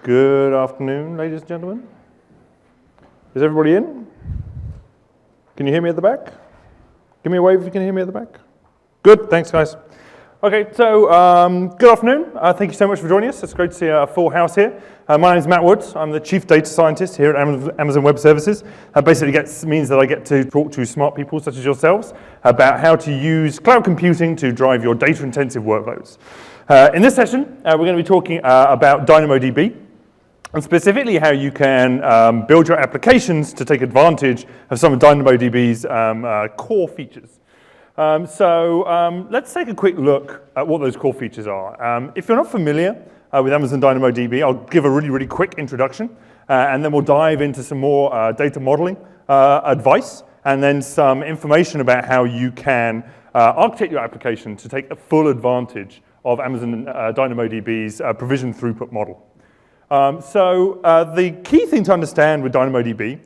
Good afternoon, ladies and gentlemen. Is everybody in? Can you hear me at the back? Give me a wave if you can hear me at the back. Good, thanks guys. Okay, so good afternoon. Thank you so much for joining us. It's great to see a full house here. My name is Matt Woods. I'm the Chief Data Scientist here at Amazon Web Services. Basically means that I get to talk to smart people such as yourselves about how to use cloud computing to drive your data-intensive workloads. In this session, we're going to be talking about DynamoDB, and specifically how you can build your applications to take advantage of some of DynamoDB's core features. Let's take a quick look at what those core features are. If you're not familiar with Amazon DynamoDB, I'll give a really, really quick introduction, and then we'll dive into some more data modeling advice, and then some information about how you can architect your application to take a full advantage of Amazon DynamoDB's provision throughput model. The key thing to understand with DynamoDB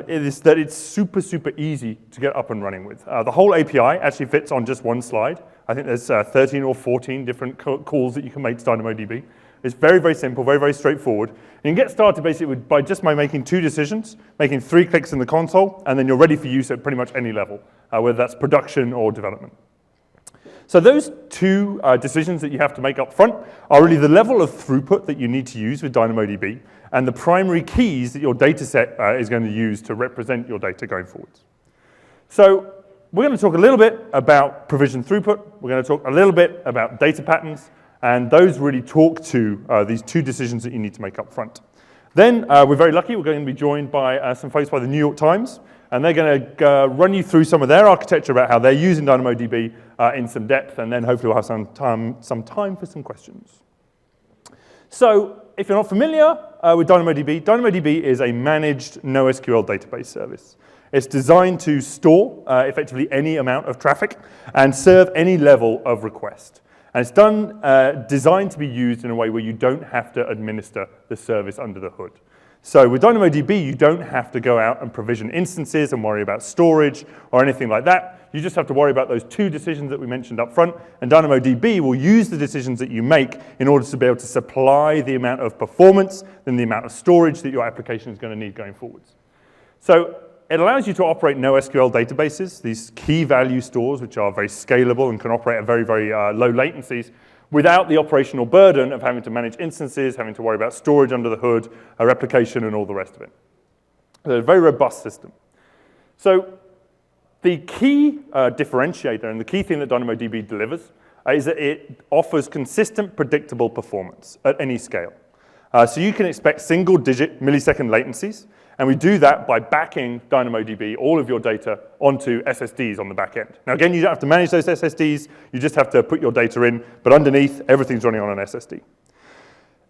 is that it's super, super easy to get up and running with. The whole API actually fits on just one slide. I think there's 13 or 14 different calls that you can make to DynamoDB. It's very, very simple, very, very straightforward. And you can get started basically by making two decisions, making 3 clicks in the console, and then you're ready for use at pretty much any level, whether that's production or development. So those two decisions that you have to make up front are really the level of throughput that you need to use with DynamoDB and the primary keys that your data set is going to use to represent your data going forwards. So we're going to talk a little bit about provision throughput. We're going to talk a little bit about data patterns, and those really talk to these two decisions that you need to make up front. Then we're very lucky. We're going to be joined by some folks by the New York Times, and they're going to run you through some of their architecture about how they're using DynamoDB in some depth, and then hopefully we'll have some time for some questions. So if you're not familiar with DynamoDB, DynamoDB is a managed NoSQL database service. It's designed to store effectively any amount of traffic and serve any level of request. And it's designed to be used in a way where you don't have to administer the service under the hood. So with DynamoDB, you don't have to go out and provision instances and worry about storage or anything like that. You just have to worry about those two decisions that we mentioned up front, and DynamoDB will use the decisions that you make in order to be able to supply the amount of performance and the amount of storage that your application is going to need going forwards. So it allows you to operate NoSQL databases, these key value stores, which are very scalable and can operate at very, very low latencies, without the operational burden of having to manage instances, having to worry about storage under the hood, a replication, and all the rest of it. It's a very robust system. So the key differentiator and the key thing that DynamoDB delivers is that it offers consistent, predictable performance at any scale. So you can expect single-digit millisecond latencies, and we do that by backing DynamoDB, all of your data, onto SSDs on the back end. Now again, you don't have to manage those SSDs, you just have to put your data in, but underneath, everything's running on an SSD. It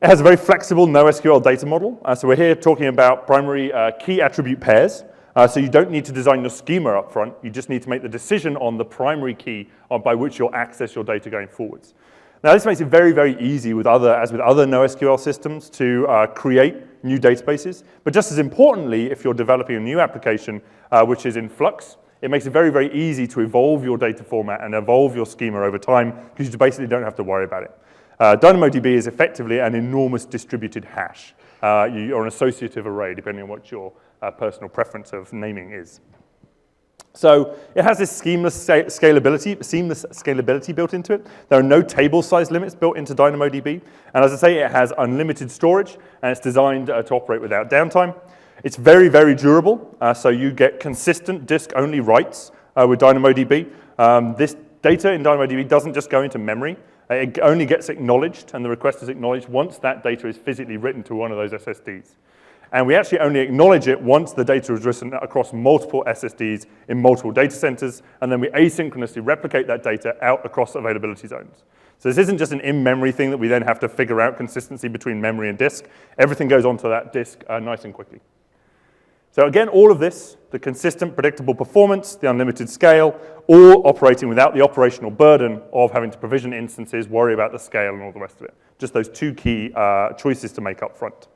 has a very flexible NoSQL data model. So we're here talking about primary key attribute pairs. So you don't need to design your schema up front, you just need to make the decision on the primary key by which you'll access your data going forwards. Now this makes it very, very easy as with other NoSQL systems to create new databases. But just as importantly, if you're developing a new application which is in flux, it makes it very, very easy to evolve your data format and evolve your schema over time because you basically don't have to worry about it. DynamoDB is effectively an enormous distributed hash or an associative array, depending on what your personal preference of naming is. So it has this seamless scalability built into it. There are no table size limits built into DynamoDB. And as I say, it has unlimited storage, and it's designed to operate without downtime. It's very, very durable, so you get consistent disk-only writes with DynamoDB. This data in DynamoDB doesn't just go into memory. It only gets acknowledged, and the request is acknowledged once that data is physically written to one of those SSDs. And we actually only acknowledge it once the data is written across multiple SSDs in multiple data centers, and then we asynchronously replicate that data out across availability zones. So this isn't just an in-memory thing that we then have to figure out consistency between memory and disk. Everything goes onto that disk nice and quickly. So again, all of this, the consistent, predictable performance, the unlimited scale, all operating without the operational burden of having to provision instances, worry about the scale, and all the rest of it. Just those two key choices to make up front.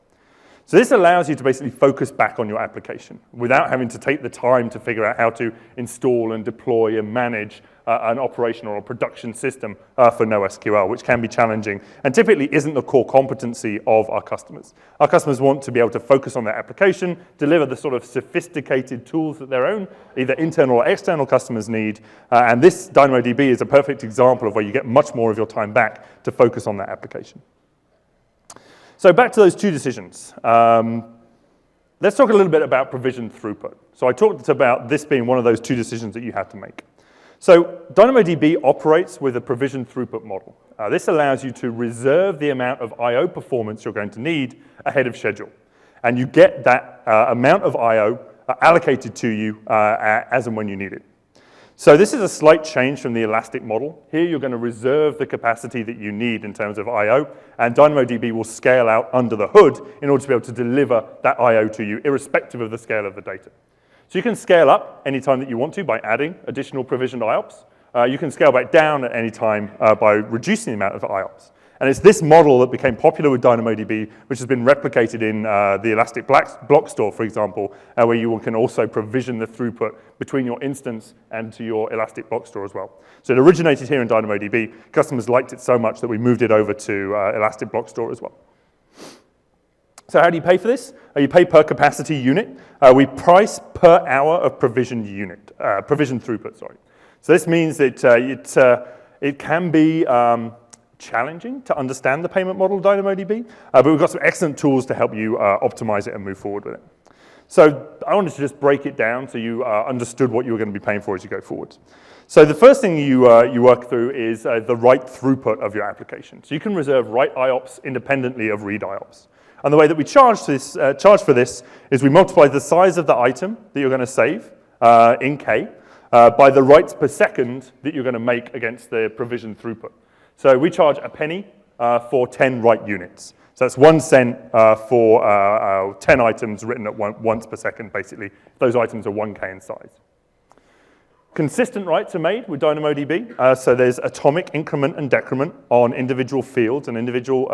So this allows you to basically focus back on your application without having to take the time to figure out how to install and deploy and manage an operational or production system for NoSQL, which can be challenging and typically isn't the core competency of our customers. Our customers want to be able to focus on their application, deliver the sort of sophisticated tools that their own, either internal or external customers need, and this DynamoDB is a perfect example of where you get much more of your time back to focus on that application. So back to those two decisions. Let's talk a little bit about provision throughput. So I talked about this being one of those two decisions that you have to make. So DynamoDB operates with a provision throughput model. This allows you to reserve the amount of I/O performance you're going to need ahead of schedule. And you get that amount of I/O allocated to you as and when you need it. So this is a slight change from the elastic model. Here you're going to reserve the capacity that you need in terms of I/O, and DynamoDB will scale out under the hood in order to be able to deliver that I/O to you, irrespective of the scale of the data. So you can scale up anytime that you want to by adding additional provisioned IOPS. You can scale back down at any time by reducing the amount of IOPS. And it's this model that became popular with DynamoDB, which has been replicated in the Elastic Block Store, for example, where you can also provision the throughput between your instance and to your Elastic Block Store as well. So it originated here in DynamoDB. Customers liked it so much that we moved it over to Elastic Block Store as well. So how do you pay for this? You pay per capacity unit. We price per hour of provisioned unit, provisioned throughput, sorry. So this means that it can be challenging to understand the payment model of DynamoDB, but we've got some excellent tools to help you optimize it and move forward with it. So I wanted to just break it down so you understood what you were going to be paying for as you go forward. So the first thing you work through is the write throughput of your application. So you can reserve write IOPS independently of read IOPS. And the way that we charge for this is we multiply the size of the item that you're going to save in K by the writes per second that you're going to make against the provisioned throughput. So we charge a penny for 10 write units. So that's 1 cent for 10 items written at once per second, basically. If those items are 1K in size. Consistent writes are made with DynamoDB. So there's atomic increment and decrement on individual fields and individual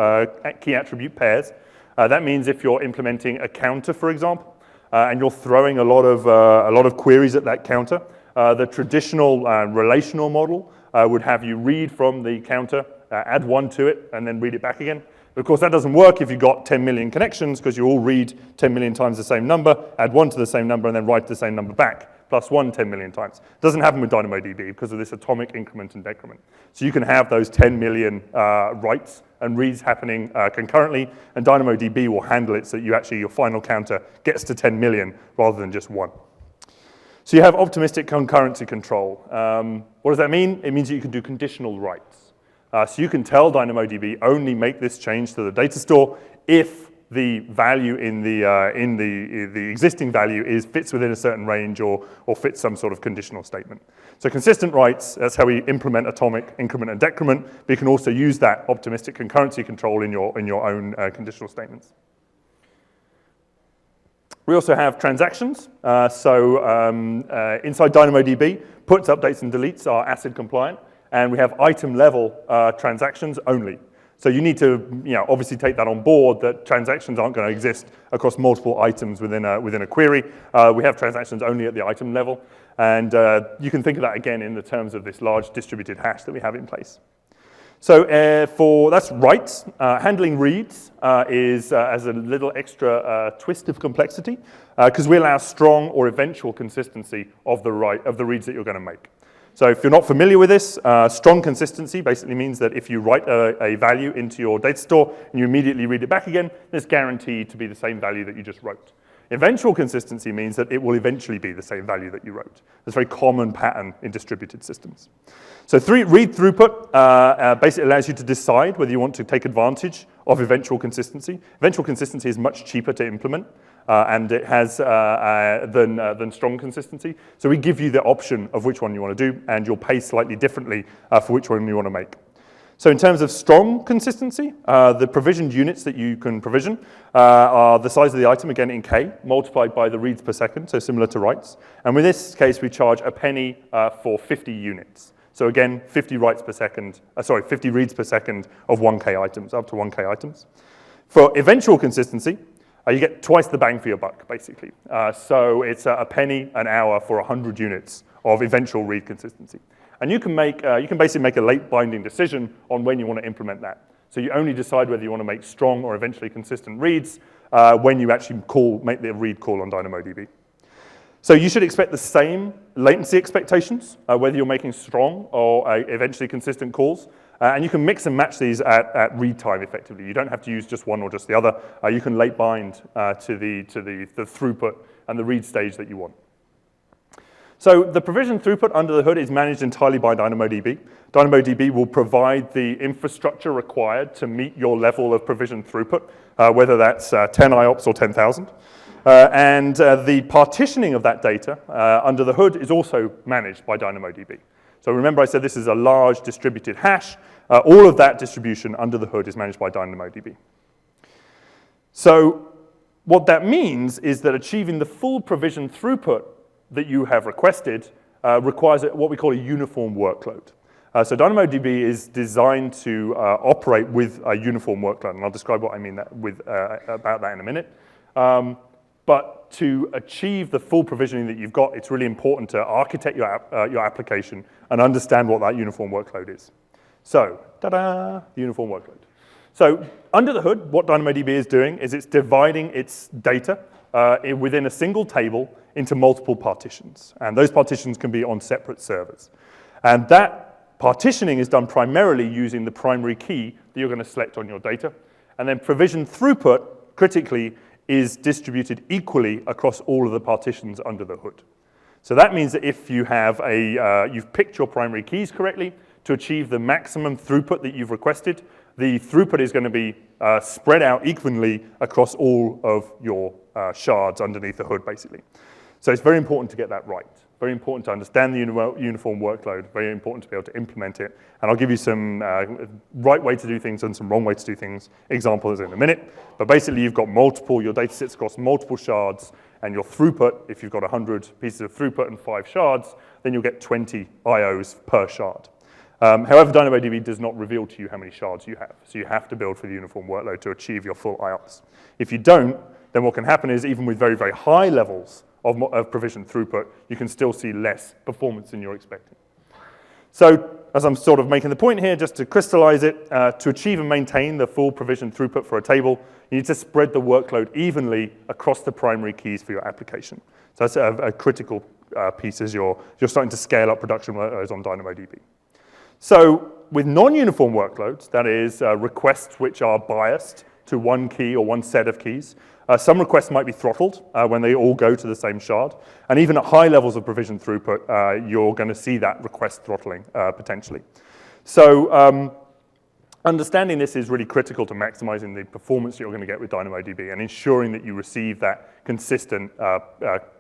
key attribute pairs. That means if you're implementing a counter, for example, and you're throwing a lot of queries at that counter, the traditional relational model would have you read from the counter, add 1 to it, and then read it back again. But of course, that doesn't work if you've got 10 million connections, because you all read 10 million times the same number, add 1 to the same number, and then write the same number back, plus 1 10 million times. It doesn't happen with DynamoDB because of this atomic increment and decrement. So you can have those 10 million writes and reads happening concurrently, and DynamoDB will handle it so that your final counter gets to 10 million rather than just 1. So you have optimistic concurrency control. What does that mean? It means that you can do conditional writes. So you can tell DynamoDB only make this change to the data store if the value in the existing value fits within a certain range or fits some sort of conditional statement. So consistent writes, that's how we implement atomic increment and decrement, but you can also use that optimistic concurrency control in your own conditional statements. We also have transactions. Inside DynamoDB, puts, updates, and deletes are ACID compliant, and we have item level transactions only. So you need to, obviously take that on board that transactions aren't going to exist across multiple items within a query. We have transactions only at the item level, and you can think of that again in the terms of this large distributed hash that we have in place. So that's writes. Handling reads is as a little extra twist of complexity because we allow strong or eventual consistency of the reads that you're going to make. So if you're not familiar with this, strong consistency basically means that if you write a value into your data store and you immediately read it back again, it's guaranteed to be the same value that you just wrote. Eventual consistency means that it will eventually be the same value that you wrote. It's a very common pattern in distributed systems. So read throughput basically allows you to decide whether you want to take advantage of eventual consistency. Eventual consistency is much cheaper to implement, and it has than strong consistency. So we give you the option of which one you want to do, and you'll pay slightly differently for which one you want to make. So in terms of strong consistency, the provisioned units that you can provision are the size of the item, again in K, multiplied by the reads per second, so similar to writes. And in this case, we charge a penny for 50 units. So again, 50 reads per second of 1K items, up to 1K items. For eventual consistency, you get twice the bang for your buck, basically. So it's a penny an hour for 100 units of eventual read consistency. And you can basically make a late binding decision on when you want to implement that. So you only decide whether you want to make strong or eventually consistent reads when you actually make the read call on DynamoDB. So you should expect the same latency expectations, whether you're making strong or eventually consistent calls. And you can mix and match these at read time effectively. You don't have to use just one or just the other. You can late bind to the throughput and the read stage that you want. So the provision throughput under the hood is managed entirely by DynamoDB. DynamoDB will provide the infrastructure required to meet your level of provision throughput, whether that's 10 IOPS or 10,000. And the partitioning of that data under the hood is also managed by DynamoDB. So remember I said this is a large distributed hash. All of that distribution under the hood is managed by DynamoDB. So what that means is that achieving the full provision throughput that you have requested requires what we call a uniform workload. So DynamoDB is designed to operate with a uniform workload, and I'll describe what I mean about that in a minute. But to achieve the full provisioning that you've got, it's really important to architect your application and understand what that uniform workload is. So, ta-da, the uniform workload. So under the hood, what DynamoDB is doing is it's dividing its data within a single table into multiple partitions. And those partitions can be on separate servers. And that partitioning is done primarily using the primary key that you're going to select on your data. And then provision throughput, critically, is distributed equally across all of the partitions under the hood. So that means that if you have you've picked your primary keys correctly to achieve the maximum throughput that you've requested, the throughput is going to be spread out equally across all of your shards underneath the hood, basically. So it's very important to get that right. Very important to understand the uniform workload, very important to be able to implement it. And I'll give you some right way to do things and some wrong way to do things examples in a minute. But basically, you've got your data sits across multiple shards, and your throughput, if you've got 100 pieces of throughput and 5 shards, then you'll get 20 IOs per shard. However, DynamoDB does not reveal to you how many shards you have. So you have to build for the uniform workload to achieve your full IOPS. If you don't, then what can happen is even with very, very high levels of provision throughput, you can still see less performance than you're expecting. So as I'm sort of making the point here, just to crystallize it, to achieve and maintain the full provision throughput for a table, you need to spread the workload evenly across the primary keys for your application. So that's a critical piece as you're starting to scale up production workloads on DynamoDB. So with non-uniform workloads, that is requests which are biased to one key or one set of keys, some requests might be throttled when they all go to the same shard. And even at high levels of provision throughput, you're going to see that request throttling potentially. So understanding this is really critical to maximizing the performance you're going to get with DynamoDB and ensuring that you receive that consistent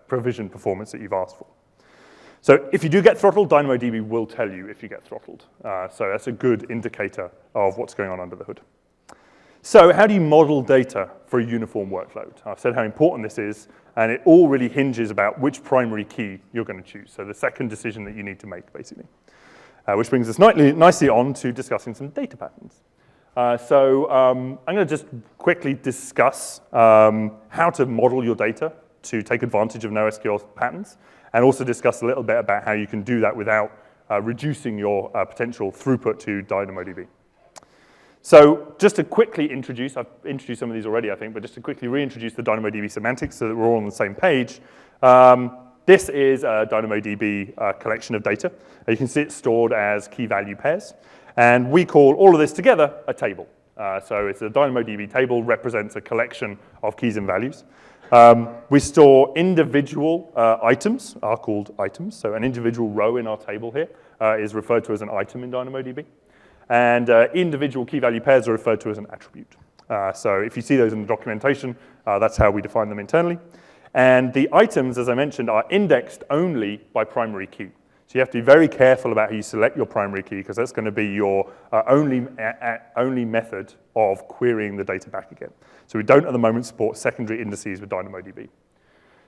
provision performance that you've asked for. So if you do get throttled, DynamoDB will tell you if you get throttled. So that's a good indicator of what's going on under the hood. So how do you model data for a uniform workload? I've said how important this is, and it all really hinges about which primary key you're going to choose. So the second decision that you need to make, basically. Which brings us nicely on to discussing some data patterns. I'm going to just quickly discuss how to model your data to take advantage of NoSQL patterns, and also discuss a little bit about how you can do that without reducing your potential throughput to DynamoDB. So just to quickly introduce, I've introduced some of these already, I think, but just to quickly reintroduce the DynamoDB semantics so that we're all on the same page. This is a DynamoDB collection of data. You can see it's stored as key value pairs. And we call all of this together a table. So it's a DynamoDB table, represents a collection of keys and values. We store individual items, are called items. So an individual row in our table here is referred to as an item in DynamoDB. And individual key value pairs are referred to as an attribute. So if you see those in the documentation, that's how we define them internally. And the items, as I mentioned, are indexed only by primary key. So you have to be very careful about how you select your primary key, because that's going to be your only method of querying the data back again. So we don't at the moment support secondary indices with DynamoDB.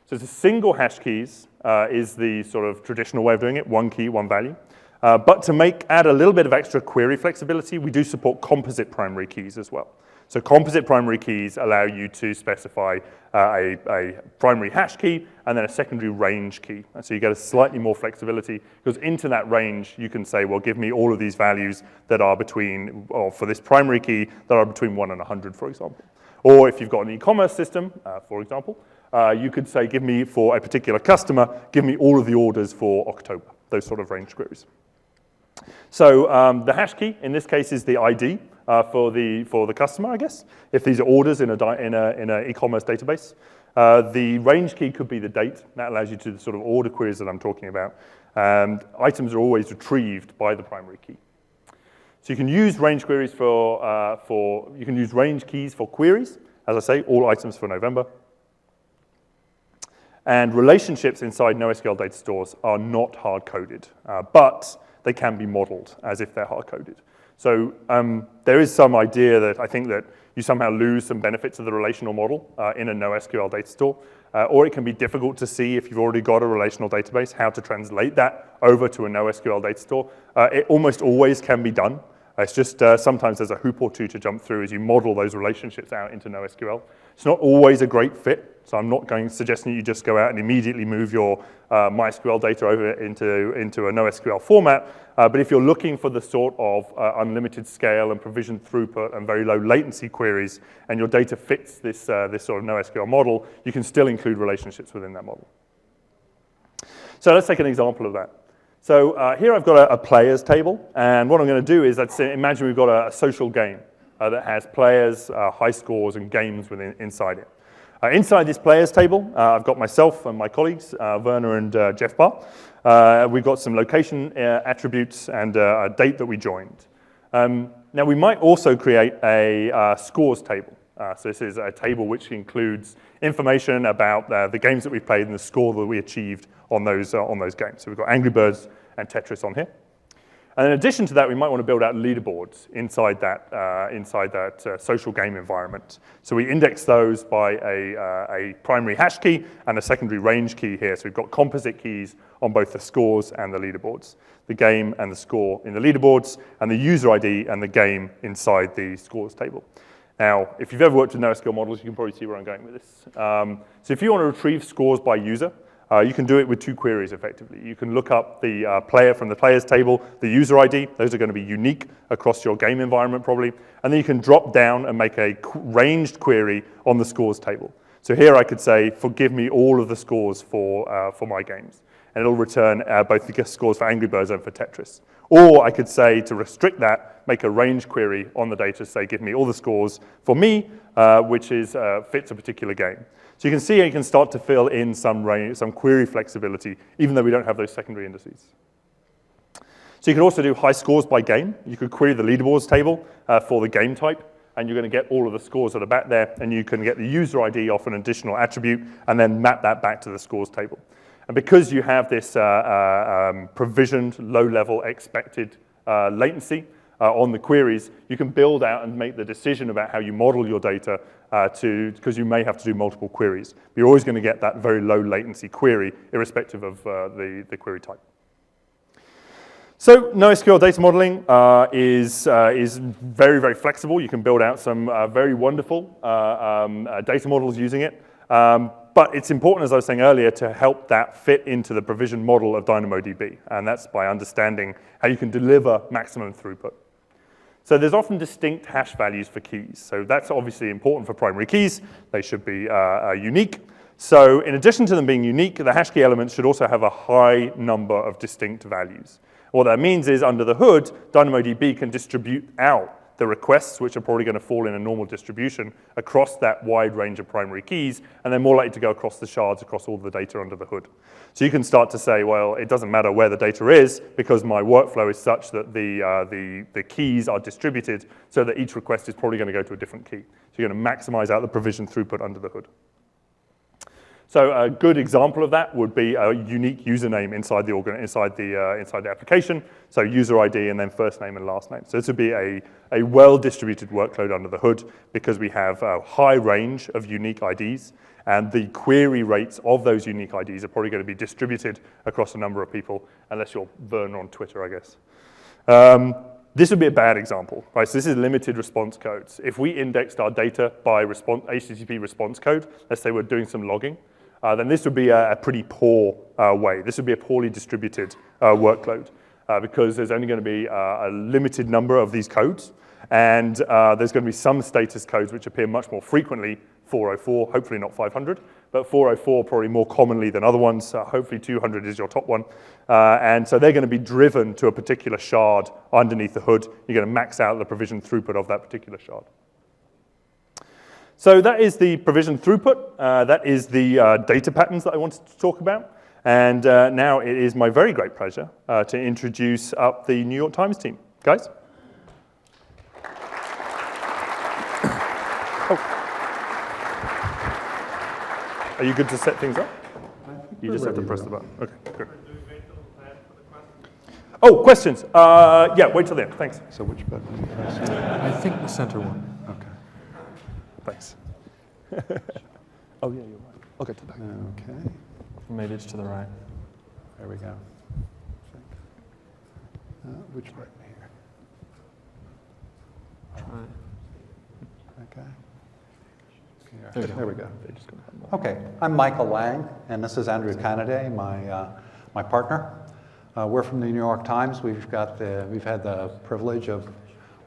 So it's a single hash keys is the sort of traditional way of doing it, one key, one value. But to add a little bit of extra query flexibility, we do support composite primary keys as well. So composite primary keys allow you to specify a primary hash key and then a secondary range key. And so you get a slightly more flexibility, because into that range, you can say, well, give me all of these values that are between, or for this primary key, that are between 1 and 100, for example. Or if you've got an e-commerce system, for example, you could say, give me, for a particular customer, give me all of the orders for October, those sort of range queries. So the hash key, in this case, is the ID for the customer, I guess, if these are orders in an e-commerce database. The range key could be the date. That allows you to do the sort of order queries that I'm talking about. And items are always retrieved by the primary key. So you can use range queries you can use range keys for queries, as I say, all items for November. And relationships inside NoSQL data stores are not hard-coded, but they can be modeled as if they're hard-coded. So there is some idea that I think that you somehow lose some benefits of the relational model in a NoSQL data store, or it can be difficult to see if you've already got a relational database, how to translate that over to a NoSQL data store. It almost always can be done. It's just sometimes there's a hoop or two to jump through as you model those relationships out into NoSQL. It's not always a great fit, so I'm not suggesting you just go out and immediately move your MySQL data over into a NoSQL format. But if you're looking for the sort of unlimited scale and provisioned throughput and very low latency queries, and your data fits this sort of NoSQL model, you can still include relationships within that model. So let's take an example of that. So here I've got a players table, and what I'm going to do is, let's imagine we've got a social game that has players, high scores, and games inside it. Inside this players table, I've got myself and my colleagues, Werner and Jeff Barr. We've got some location attributes and a date that we joined. Now, we might also create a scores table. So this is a table which includes information about the games that we've played and the score that we achieved on those games. So we've got Angry Birds and Tetris on here. And in addition to that, we might want to build out leaderboards inside that social game environment. So we index those by a primary hash key and a secondary range key here. So we've got composite keys on both the scores and the leaderboards. The game and the score in the leaderboards, and the user ID and the game inside the scores table. Now, if you've ever worked with NoSQL models, you can probably see where I'm going with this. So if you want to retrieve scores by user, you can do it with two queries, effectively. You can look up the player from the players table, the user ID. Those are going to be unique across your game environment, probably. And then you can drop down and make a ranged query on the scores table. So here I could say, forgive me all of the scores for my games. And it'll return both the scores for Angry Birds and for Tetris. Or I could say, to restrict that, make a range query on the data, say, give me all the scores for me, which fits a particular game. So you can see you can start to fill in some query flexibility, even though we don't have those secondary indices. So you can also do high scores by game. You could query the leaderboards table for the game type, and you're going to get all of the scores that are back there, and you can get the user ID off an additional attribute, and then map that back to the scores table. And because you have this provisioned, low-level expected latency on the queries, you can build out and make the decision about how you model your data because you may have to do multiple queries. But you're always going to get that very low latency query, irrespective of the query type. So NoSQL data modeling is very, very flexible. You can build out some very wonderful data models using it. But it's important, as I was saying earlier, to help that fit into the provision model of DynamoDB. And that's by understanding how you can deliver maximum throughput. So there's often distinct hash values for keys. So that's obviously important for primary keys. They should be unique. So in addition to them being unique, the hash key elements should also have a high number of distinct values. What that means is, under the hood, DynamoDB can distribute out the requests, which are probably going to fall in a normal distribution, across that wide range of primary keys, and they're more likely to go across the shards, across all the data under the hood. So you can start to say, well, it doesn't matter where the data is, because my workflow is such that the keys are distributed so that each request is probably going to go to a different key. So you're going to maximize out the provision throughput under the hood. So a good example of that would be a unique username inside the application. So user ID and then first name and last name. So this would be a well-distributed workload under the hood because we have a high range of unique IDs, and the query rates of those unique IDs are probably going to be distributed across a number of people, unless you're Vern on Twitter, I guess. This would be a bad example, right? So this is limited response codes. If we indexed our data by HTTP response code, let's say we're doing some logging, then this would be a pretty poor way. This would be a poorly distributed workload because there's only going to be a limited number of these codes, and there's going to be some status codes which appear much more frequently, 404, hopefully not 500, but 404 probably more commonly than other ones. Hopefully 200 is your top one. And so they're going to be driven to a particular shard underneath the hood. You're going to max out the provision throughput of that particular shard. So that is the provision throughput. That is the data patterns that I wanted to talk about. And now it is my very great pleasure to introduce up the New York Times team. Guys? Are you good to set things up? You just have to press the button. Okay, good. Oh, questions? Yeah, wait till then. Thanks. So which button do you press? I think the center one. Okay. Thanks. Oh, yeah, you're right. I'll get to that. Okay. Maybe it's to the right. There we go. Which button here? Try. Okay. There you go. There we go. Okay, I'm Michael Lang, and this is Andrew Canaday, my partner. We're from the New York Times. We've had the privilege of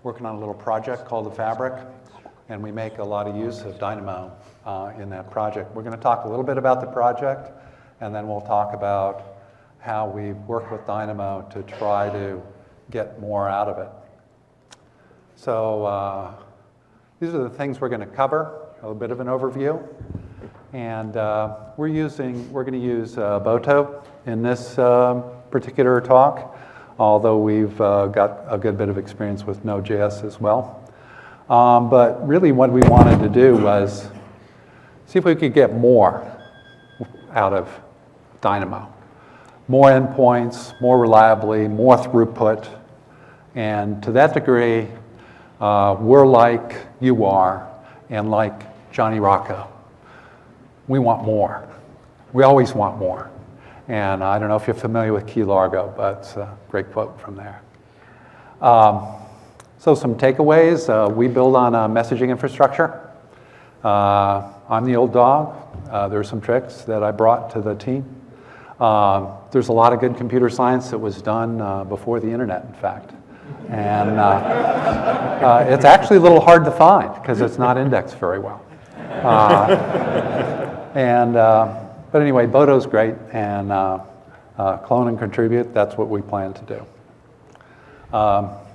working on a little project called the Fabric, and we make a lot of use of Dynamo in that project. We're going to talk a little bit about the project, and then we'll talk about how we work with Dynamo to try to get more out of it. So these are the things we're going to cover. A little bit of an overview, and we're going to use Boto in this particular talk, although we've got a good bit of experience with Node.js as well. But really what we wanted to do was see if we could get more out of Dynamo. More endpoints, more reliably, more throughput, and to that degree, we're like you are, and like Johnny Rocco. We want more. We always want more. And I don't know if you're familiar with Key Largo, but it's a great quote from there. So some takeaways. We build on a messaging infrastructure. I'm the old dog. There's some tricks that I brought to the team. There's a lot of good computer science that was done before the internet, in fact. And it's actually a little hard to find because it's not indexed very well. But anyway, Boto's great, and clone and contribute, that's what we plan to do.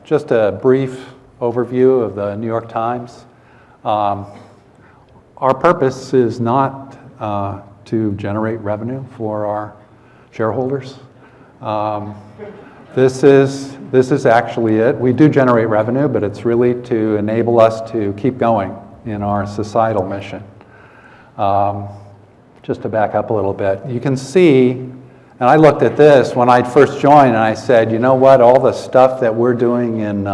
Just a brief overview of the New York Times. Our purpose is not to generate revenue for our shareholders. This is actually it. We do generate revenue, but it's really to enable us to keep going in our societal mission. Just to back up a little bit, you can see, and I looked at this when I first joined, and I said, you know what, all the stuff that we're doing in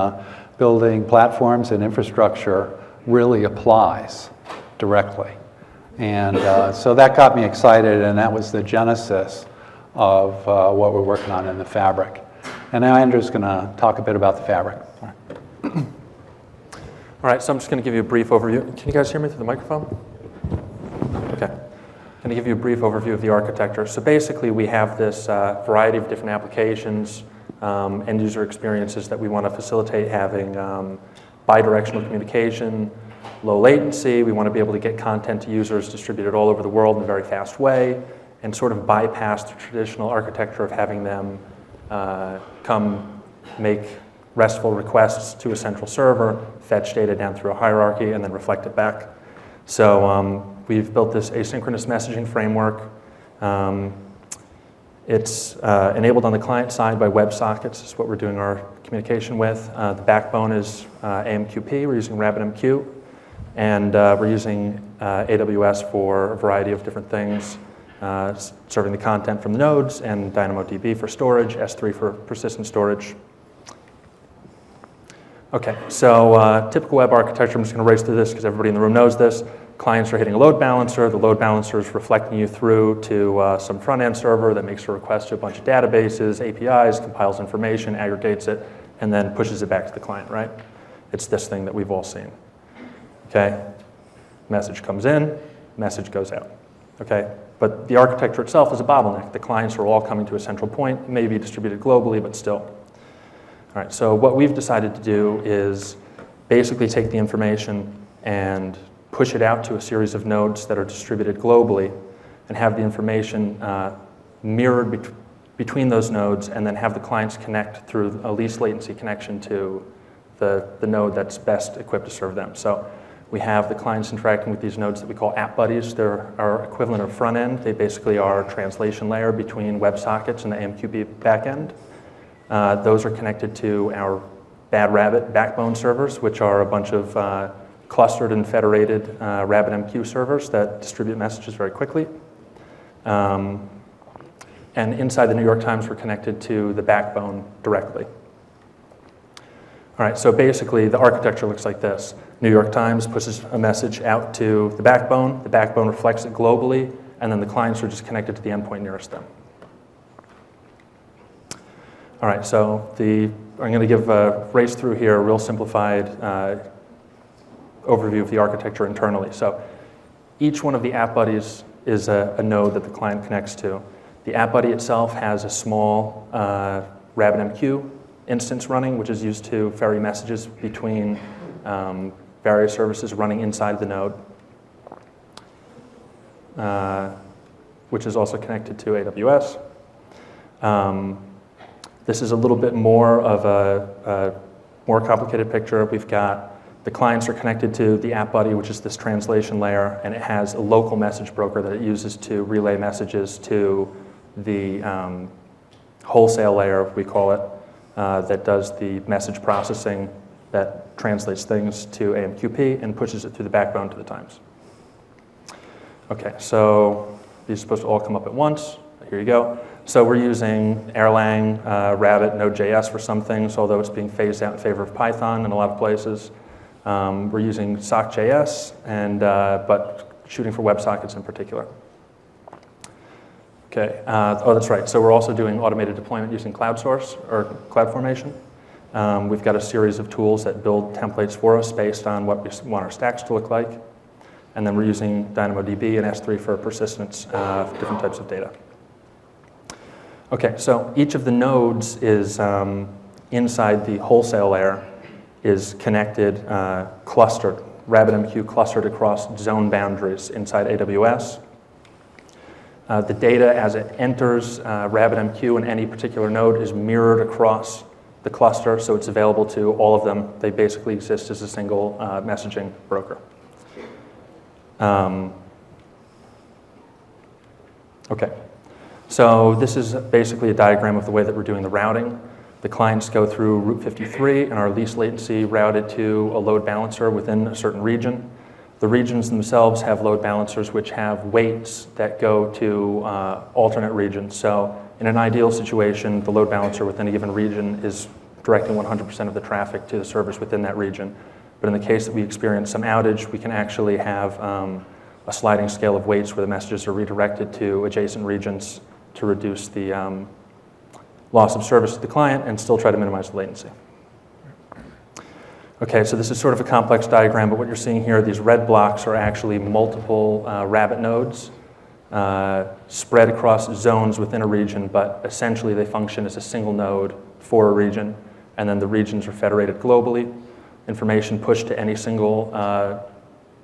building platforms and infrastructure really applies directly. And so that got me excited, and that was the genesis of what we're working on in the Fabric. And now Andrew's going to talk a bit about the Fabric. All right, so I'm just going to give you a brief overview. Can you guys hear me through the microphone? Okay. I'm going to give you a brief overview of the architecture. So basically, we have this variety of different applications, end user experiences that we want to facilitate having bidirectional communication, low latency. We want to be able to get content to users distributed all over the world in a very fast way, and sort of bypass the traditional architecture of having them come make RESTful requests to a central server, fetch data down through a hierarchy, and then reflect it back. So we've built this asynchronous messaging framework. It's enabled on the client side by WebSockets. Is what we're doing our communication with. The backbone is AMQP. We're using RabbitMQ. And we're using AWS for a variety of different things, serving the content from the nodes, and DynamoDB for storage, S3 for persistent storage. Okay, so typical web architecture, I'm just going to race through this because everybody in the room knows this. Clients are hitting a load balancer. The load balancer is reflecting you through to some front-end server that makes a request to a bunch of databases, APIs, compiles information, aggregates it, and then pushes it back to the client, right? It's this thing that we've all seen. Okay, message comes in, message goes out. Okay, but the architecture itself is a bottleneck. The clients are all coming to a central point. It may be distributed globally, but still. All right, so what we've decided to do is basically take the information and push it out to a series of nodes that are distributed globally and have the information mirrored between those nodes, and then have the clients connect through a least latency connection to the node that's best equipped to serve them. So we have the clients interacting with these nodes that we call app buddies. They're our equivalent of front end. They basically are a translation layer between WebSockets and the AMQP backend. Those are connected to our Bad Rabbit backbone servers, which are a bunch of clustered and federated RabbitMQ servers that distribute messages very quickly. And inside the New York Times, we're connected to the backbone directly. All right, so basically the architecture looks like this. New York Times pushes a message out to the backbone reflects it globally, and then the clients are just connected to the endpoint nearest them. All right, so I'm going to give a race through here, a real simplified overview of the architecture internally. So each one of the app buddies is a node that the client connects to. The app buddy itself has a small RabbitMQ instance running, which is used to ferry messages between various services running inside the node, which is also connected to AWS. This is a little bit more of a more complicated picture. We've got the clients are connected to the app buddy, which is this translation layer, and it has a local message broker that it uses to relay messages to the wholesale layer, we call it, that does the message processing that translates things to AMQP and pushes it through the backbone to the Times. Okay, so these are supposed to all come up at once. Here you go. So we're using Erlang, Rabbit, Node.js for some things, although it's being phased out in favor of Python in a lot of places. We're using sock.js, but shooting for WebSockets in particular. Okay, oh, that's right. So we're also doing automated deployment using CloudSource or CloudFormation. We've got a series of tools that build templates for us based on what we want our stacks to look like. And then we're using DynamoDB and S3 for persistence of different types of data. Okay, so each of the nodes is inside the wholesale layer is connected, clustered, RabbitMQ clustered across zone boundaries inside AWS. The data as it enters RabbitMQ in any particular node is mirrored across the cluster, so it's available to all of them. They basically exist as a single messaging broker. Okay, so this is basically a diagram of the way that we're doing the routing. The clients go through Route 53 and are least latency routed to a load balancer within a certain region. The regions themselves have load balancers which have weights that go to alternate regions. So in an ideal situation, the load balancer within a given region is directing 100% of the traffic to the servers within that region. But in the case that we experience some outage, we can actually have a sliding scale of weights where the messages are redirected to adjacent regions to reduce the loss of service to the client and still try to minimize the latency. Okay, so this is sort of a complex diagram, but what you're seeing here, these red blocks are actually multiple Rabbit nodes spread across zones within a region, but essentially they function as a single node for a region, and then the regions are federated globally. Information pushed to any single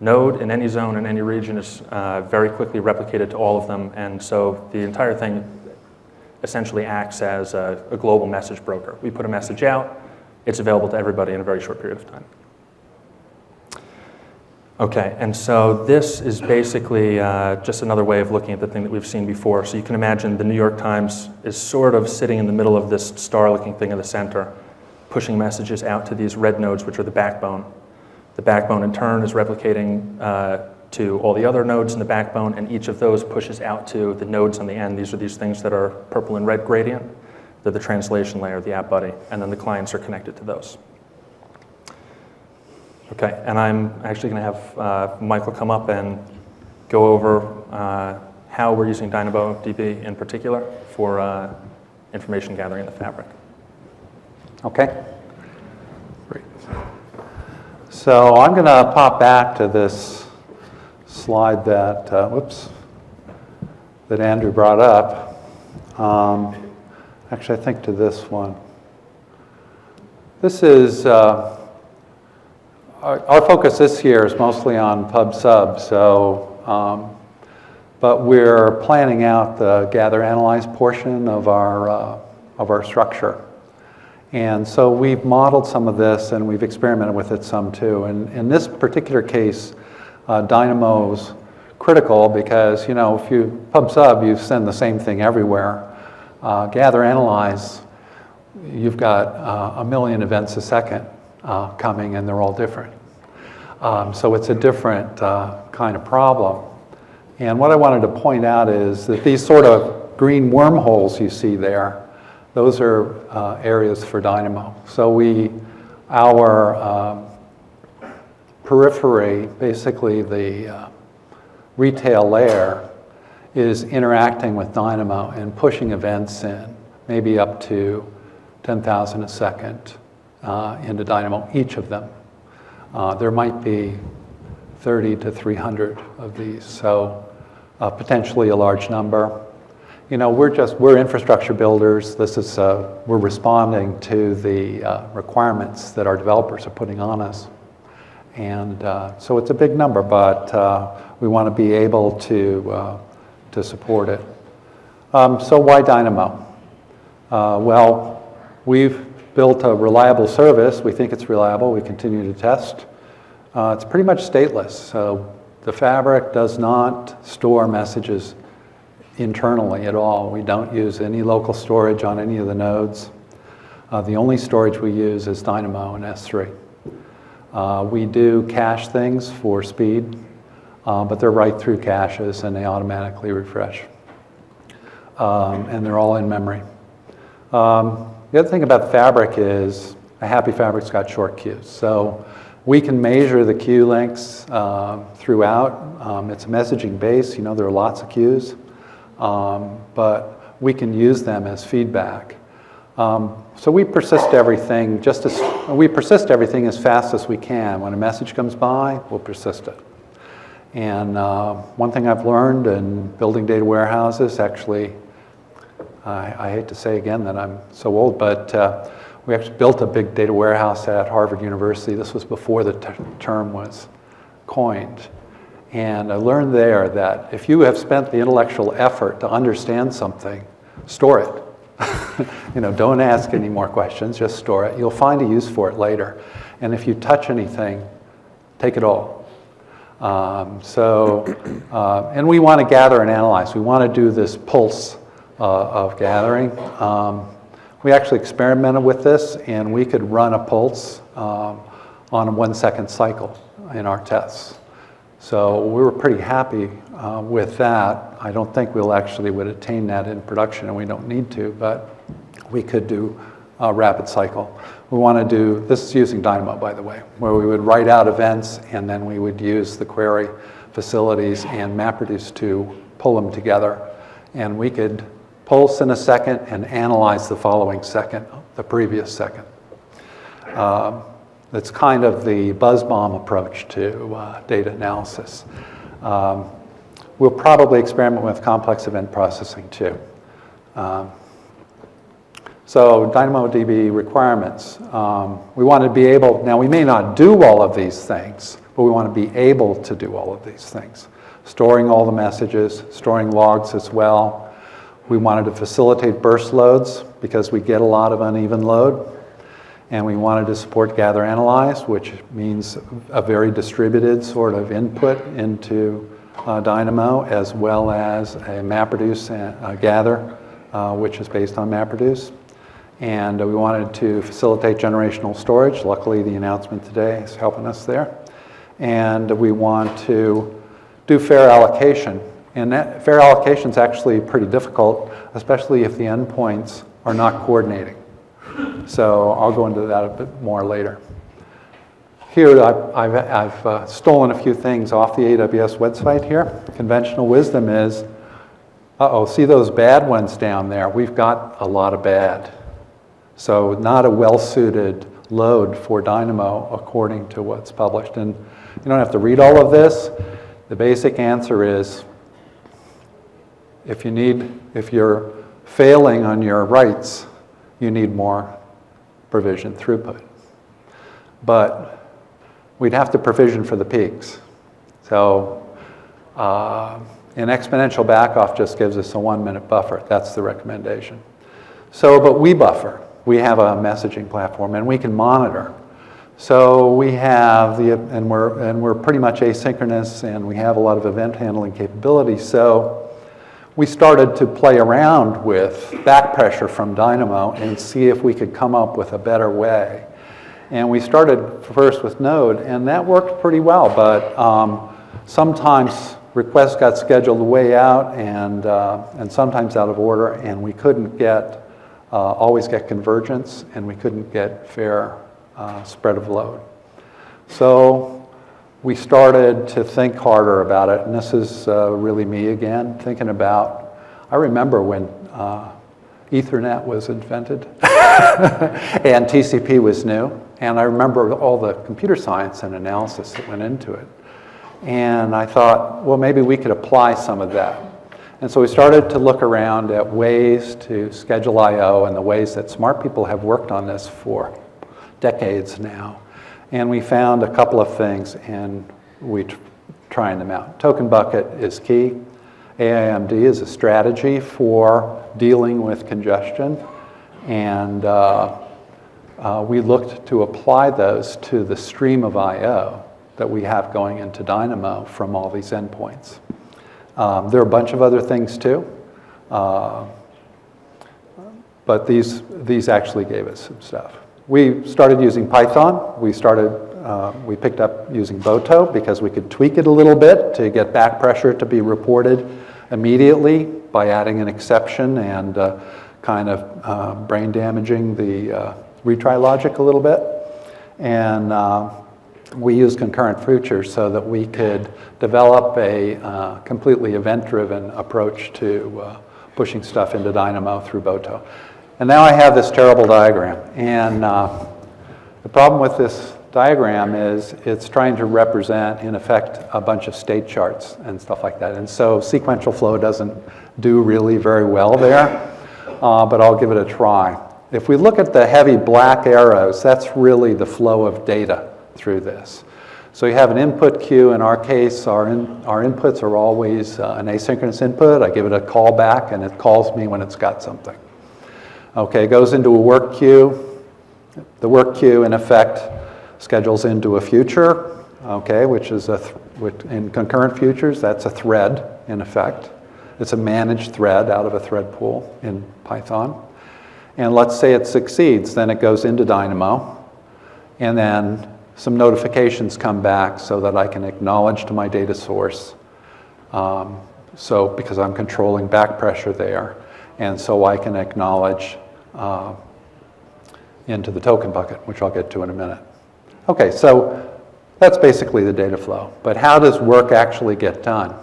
node in any zone in any region is very quickly replicated to all of them, and so the entire thing essentially acts as a global message broker. We put a message out, it's available to everybody in a very short period of time. Okay, and so this is basically just another way of looking at the thing that we've seen before. So you can imagine the New York Times is sort of sitting in the middle of this star-looking thing in the center, pushing messages out to these red nodes, which are the backbone. The backbone in turn is replicating to all the other nodes in the backbone, and each of those pushes out to the nodes on the end. These are these things that are purple and red gradient. They're the translation layer, the app buddy, and then the clients are connected to those. Okay, and I'm actually going to have Michael come up and go over how we're using DynamoDB in particular for information gathering in the fabric. Okay. Great. So I'm going to pop back to this slide that, that Andrew brought up. Actually, I think to this one. This is, our focus this year is mostly on pub/sub, so, but we're planning out the gather analyze portion of our structure. And so we've modeled some of this and we've experimented with it some too. And in this particular case, Dynamo's critical because, you know, if you pub/sub, you send the same thing everywhere. Gather analyze, you've got a million events a second coming and they're all different. So it's a different kind of problem. And what I wanted to point out is that these sort of green wormholes you see there, those are areas for Dynamo. So our periphery, basically the retail layer, is interacting with Dynamo and pushing events in, maybe up to 10,000 a second into Dynamo, each of them. There might be 30 to 300 of these, so potentially a large number. You know, we're infrastructure builders. This is, we're responding to the requirements that our developers are putting on us. And so it's a big number, but we want to be able to support it. So why Dynamo? Well, we've built a reliable service. We think it's reliable. We continue to test. It's pretty much stateless. So the fabric does not store messages internally at all. We don't use any local storage on any of the nodes. The only storage we use is Dynamo and S3. We do cache things for speed, but they're right through caches and they automatically refresh. And they're all in memory. The other thing about Fabric is a happy Fabric's got short queues. So we can measure the queue lengths throughout. It's a messaging base. You know, there are lots of queues. But we can use them as feedback. So we persist everything as fast as we can. When a message comes by, we'll persist it. And one thing I've learned in building data warehouses, actually, I hate to say again that I'm so old, but we actually built a big data warehouse at Harvard University. This was before the term was coined. And I learned there that if you have spent the intellectual effort to understand something, store it. You know, don't ask any more questions, just store it. You'll find a use for it later. And if you touch anything, take it all. And we want to gather and analyze. We want to do this pulse of gathering. We actually experimented with this, and we could run a pulse on a 1 second cycle in our tests. So we were pretty happy with that. I don't think we'll actually would attain that in production, and we don't need to, but we could do a rapid cycle. We want to do, this is using Dynamo, by the way, where we would write out events, and then we would use the query facilities and MapReduce to pull them together. And we could pulse in a second and analyze the following second, the previous second. That's kind of the buzz bomb approach to data analysis. We'll probably experiment with complex event processing too. So DynamoDB requirements. We want to be able, now we may not do all of these things, but we want to be able to do all of these things. Storing all the messages, storing logs as well. We wanted to facilitate burst loads because we get a lot of uneven load. And we wanted to support gather analyze, which means a very distributed sort of input into Dynamo, as well as a MapReduce and gather, which is based on MapReduce. And we wanted to facilitate generational storage. Luckily, the announcement today is helping us there. and we want to do fair allocation. And that fair allocation is actually pretty difficult, especially if the endpoints are not coordinating. So I'll go into that a bit more later. Here, I've stolen a few things off the AWS website here. Conventional wisdom is, see those bad ones down there? We've got a lot of bad. So not a well-suited load for Dynamo according to what's published. And you don't have to read all of this. The basic answer is, if you're failing on your writes, you need more provision throughput. But we'd have to provision for the peaks. So an exponential backoff just gives us a 1-minute buffer. That's the recommendation. So, but we buffer. We have a messaging platform, and we can monitor. So we have and we're pretty much asynchronous, and we have a lot of event handling capabilities. So we started to play around with back pressure from Dynamo and see if we could come up with a better way. And we started first with Node, and that worked pretty well, but sometimes requests got scheduled way out and sometimes out of order, and we couldn't always get convergence, and we couldn't get fair spread of load. So we started to think harder about it, and this is really me again, thinking about, I remember when Ethernet was invented and TCP was new, and I remember all the computer science and analysis that went into it. And I thought, well, maybe we could apply some of that. And so we started to look around at ways to schedule I/O and the ways that smart people have worked on this for decades now. And we found a couple of things, and we're trying them out. Token bucket is key. AIMD is a strategy for dealing with congestion. And we looked to apply those to the stream of I/O that we have going into Dynamo from all these endpoints. There are a bunch of other things too, but these actually gave us some stuff. We started using Python. We picked up using Boto because we could tweak it a little bit to get back pressure to be reported immediately by adding an exception and kind of brain damaging the retry logic a little bit. And we used concurrent futures so that we could develop a completely event-driven approach to pushing stuff into Dynamo through Boto. And now I have this terrible diagram. And the problem with this diagram is it's trying to represent, in effect, a bunch of state charts and stuff like that. And so sequential flow doesn't do really very well there, but I'll give it a try. If we look at the heavy black arrows, that's really the flow of data through this. So you have an input queue. In our case, our inputs are always an asynchronous input. I give it a callback, and it calls me when it's got something. Okay, it goes into a work queue. The work queue, in effect, schedules into a future, okay, which is in concurrent futures, that's a thread, in effect. It's a managed thread out of a thread pool in Python. And let's say it succeeds, then it goes into Dynamo, and then some notifications come back so that I can acknowledge to my data source, because I'm controlling back pressure there, and so I can acknowledge into the token bucket, which I'll get to in a minute. Okay, so that's basically the data flow. But how does work actually get done?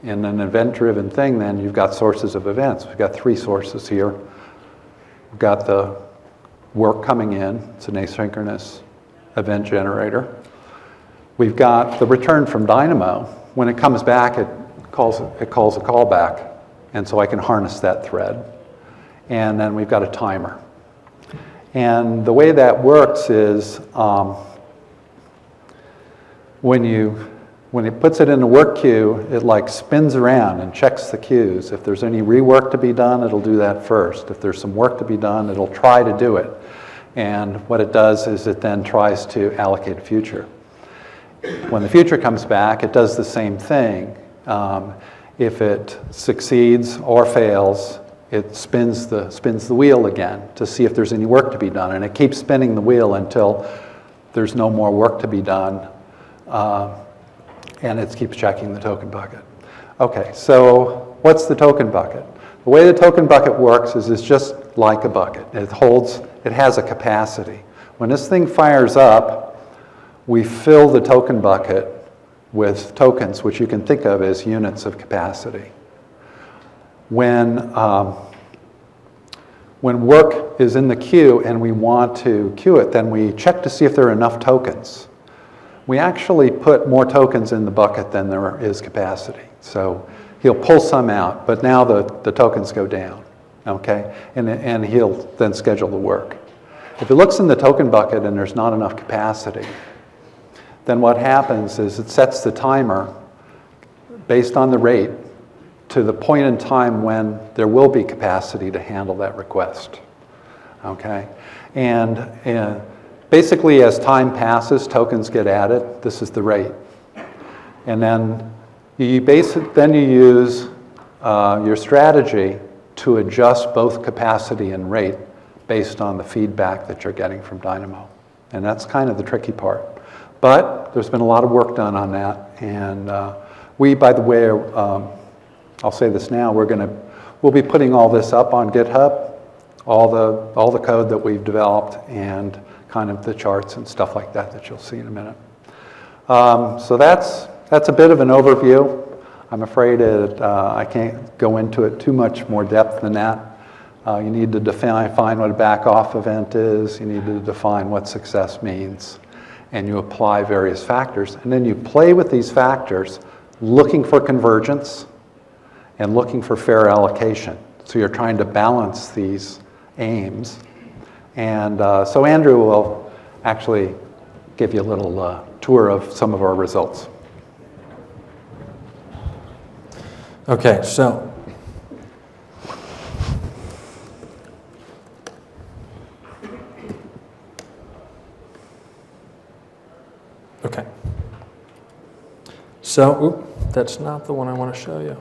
In an event-driven thing, then, you've got sources of events. We've got 3 sources here. We've got the work coming in. It's an asynchronous event generator. We've got the return from Dynamo. When it comes back, it calls a callback, and so I can harness that thread. And then we've got a timer. And the way that works is when it puts it in the work queue, it like spins around and checks the queues. If there's any rework to be done, it'll do that first. If there's some work to be done, it'll try to do it. And what it does is it then tries to allocate a future. When the future comes back, it does the same thing. If it succeeds or fails, it spins the wheel again to see if there's any work to be done. And it keeps spinning the wheel until there's no more work to be done. and it keeps checking the token bucket. Okay, so what's the token bucket? The way the token bucket works is it's just like a bucket. It has a capacity. When this thing fires up, we fill the token bucket with tokens, which you can think of as units of capacity. When work is in the queue and we want to queue it, then we check to see if there are enough tokens. We actually put more tokens in the bucket than there is capacity. So he'll pull some out, but now the tokens go down, okay? And he'll then schedule the work. If it looks in the token bucket and there's not enough capacity, then what happens is it sets the timer based on the rate to the point in time when there will be capacity to handle that request, okay? And basically, as time passes, tokens get added. This is the rate. And then you use your strategy to adjust both capacity and rate based on the feedback that you're getting from Dynamo. And that's kind of the tricky part. But there's been a lot of work done on that. And by the way, I'll say this now, we'll be putting all this up on GitHub, all the code that we've developed and kind of the charts and stuff like that you'll see in a minute. So that's a bit of an overview. I'm afraid I can't go into it too much more depth than that. You need to define what a back-off event is. You need to define what success means. And you apply various factors. And then you play with these factors, looking for convergence and looking for fair allocation. So you're trying to balance these aims. And so Andrew will actually give you a little tour of some of our results. Okay, so that's not the one I want to show you.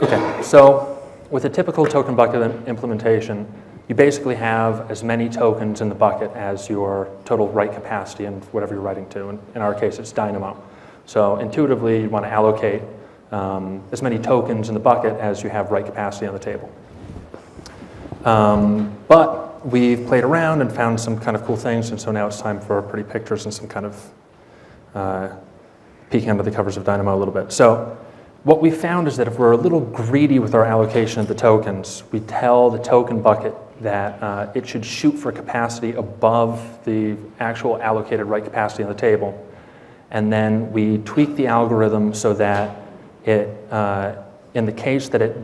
Okay, so with a typical token bucket implementation, you basically have as many tokens in the bucket as your total write capacity and whatever you're writing to. In our case, it's Dynamo. So intuitively, you want to allocate as many tokens in the bucket as you have write capacity on the table. But we've played around and found some kind of cool things, and so now it's time for pretty pictures and some kind of peeking under the covers of Dynamo a little bit. So what we found is that if we're a little greedy with our allocation of the tokens, we tell the token bucket that it should shoot for capacity above the actual allocated write capacity on the table. And then we tweak the algorithm so that it, in the case that it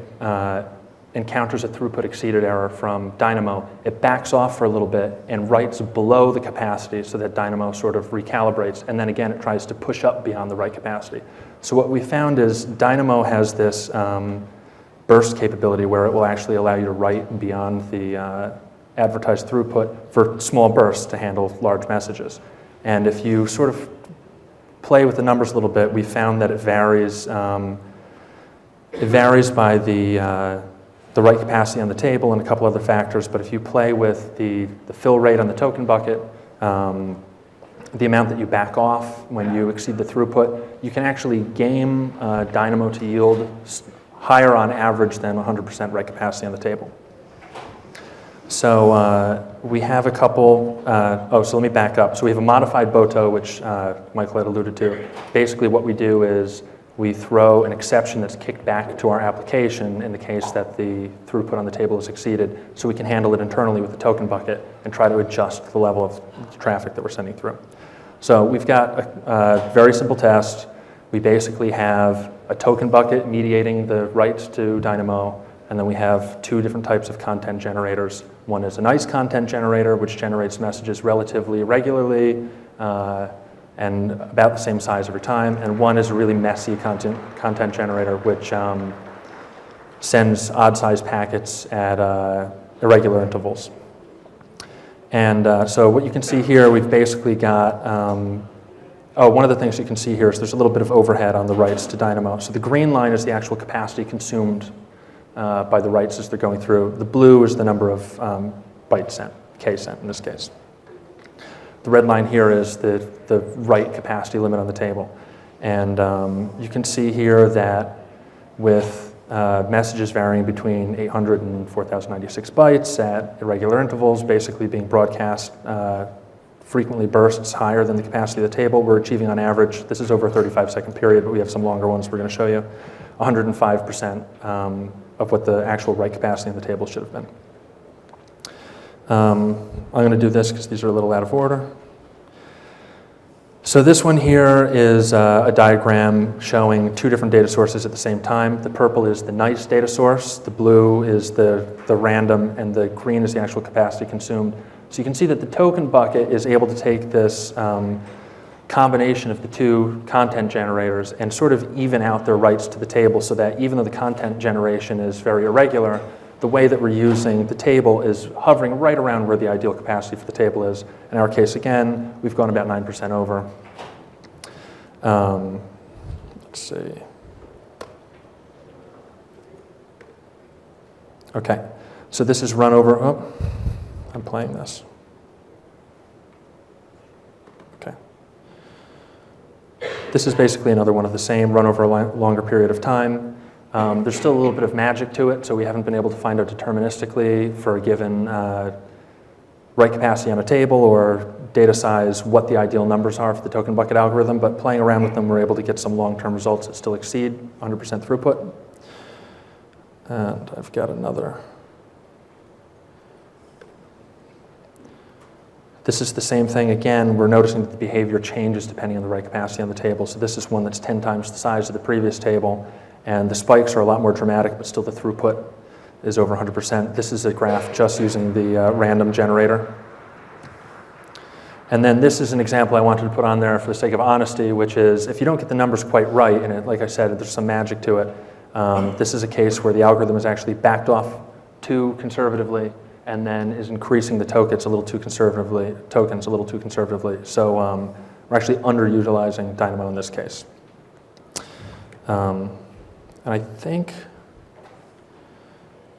encounters a throughput exceeded error from Dynamo, it backs off for a little bit and writes below the capacity so that Dynamo sort of recalibrates. And then again, it tries to push up beyond the write capacity. So what we found is Dynamo has this burst capability where it will actually allow you to write beyond the advertised throughput for small bursts to handle large messages. And if you sort of play with the numbers a little bit, we found that it varies by the write capacity on the table and a couple other factors. But if you play with the fill rate on the token bucket, the amount that you back off when you exceed the throughput, you can actually game Dynamo to yield higher on average than 100% write capacity on the table. So we have a couple, so let me back up. So we have a modified BOTO, which Michael had alluded to. Basically what we do is we throw an exception that's kicked back to our application in the case that the throughput on the table is exceeded, so we can handle it internally with the token bucket and try to adjust the level of traffic that we're sending through. So we've got a very simple test. We basically have a token bucket mediating the writes to Dynamo, and then we have two different types of content generators. One is a nice content generator, which generates messages relatively regularly and about the same size every time, and one is a really messy content generator, which sends odd-sized packets at irregular intervals. And so what you can see here, we've basically got, one of the things you can see here is there's a little bit of overhead on the writes to Dynamo. So the green line is the actual capacity consumed by the writes as they're going through. The blue is the number of bytes sent, K sent in this case. The red line here is the write capacity limit on the table. And you can see here that with messages varying between 800 and 4096 bytes at irregular intervals, basically being broadcast frequently bursts higher than the capacity of the table, we're achieving on average, this is over a 35-second period, but we have some longer ones we're going to show you, 105% of what the actual write capacity in the table should have been. I'm going to do this because these are a little out of order. So this one here is a diagram showing two different data sources at the same time. The purple is the nice data source, the blue is the random, and the green is the actual capacity consumed. So you can see that the token bucket is able to take this combination of the two content generators and sort of even out their writes to the table so that even though the content generation is very irregular, the way that we're using the table is hovering right around where the ideal capacity for the table is. In our case, again, we've gone about 9% over. Let's see. Okay, so this is run over. Oh, I'm playing this. Okay. This is basically another one of the same, run over a longer period of time. There's still a little bit of magic to it, so we haven't been able to find out deterministically for a given write capacity on a table or data size what the ideal numbers are for the token bucket algorithm, but playing around with them, we're able to get some long-term results that still exceed 100% throughput. And I've got another. This is the same thing again. We're noticing that the behavior changes depending on the write capacity on the table. So this is one that's 10 times the size of the previous table. And the spikes are a lot more dramatic, but still the throughput is over 100%. This is a graph just using the random generator. And then this is an example I wanted to put on there for the sake of honesty, which is if you don't get the numbers quite right, and like I said, there's some magic to it, this is a case where the algorithm is actually backed off too conservatively and then is increasing the tokens a little too conservatively. So we're actually underutilizing Dynamo in this case. And I think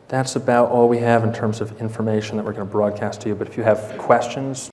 that's about all we have in terms of information that we're going to broadcast to you. But if you have questions,